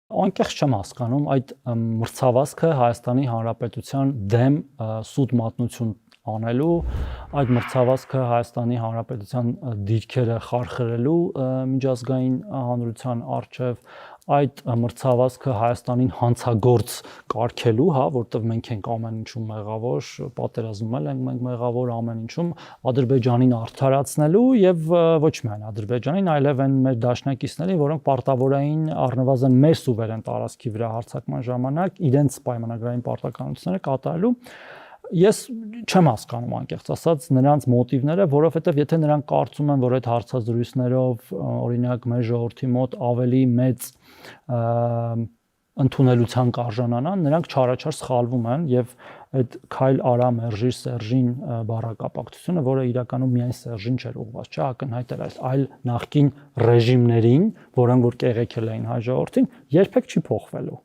Անկեղծ չեմ հասկանում այդ մրցավազքը Հայաստանի Հանրապետության դեմ սուտ մատնություն անելու, այդ մրցավազքը Հայաստանի Հանրապետության դիրքերը խարխրելու միջազգային հանրության առջև, այդ մրցավազքը Հայաստանին հանցագործ կարգելու, որտեղ մենք ենք ամեն ինչում մեղավոր, պատերազմում էլ ենք մենք մեղավոր ամեն ինչում, Ադրբեջանին արդարացնելու եւ ոչ միայն Ադրբեջանին, այլև այն մեր դաշնակիցներին, որոնք պարտավոր էին առնվազն մեր սուվերեն տարածքի վրա հարձակման ժամանակ իրենց պայմանագրային պարտականությունները կատարելու։ Ես չեմ հասկանում անկեղծ ասած նրանց մոտիվները, որովհետև եթե նրանք կարծում են, որ այդ հարցազրույցներով օրինակ մեր ժողովրդի մոտ ավելի մեծ ընդունելության կարժանանան, նրանք չարաչար սխալվում են եւ այդ քայլ արա մերժիր Սերժին բառակապակցությունը, որը իրականում միայն Սերժին չէր ուղղված, չէ, ակնհայտ էր այլ նախկին ռեժիմներին, որոնք որ կեղեքել էին հայ ժողովրդին, երբեք չի փոխվելու։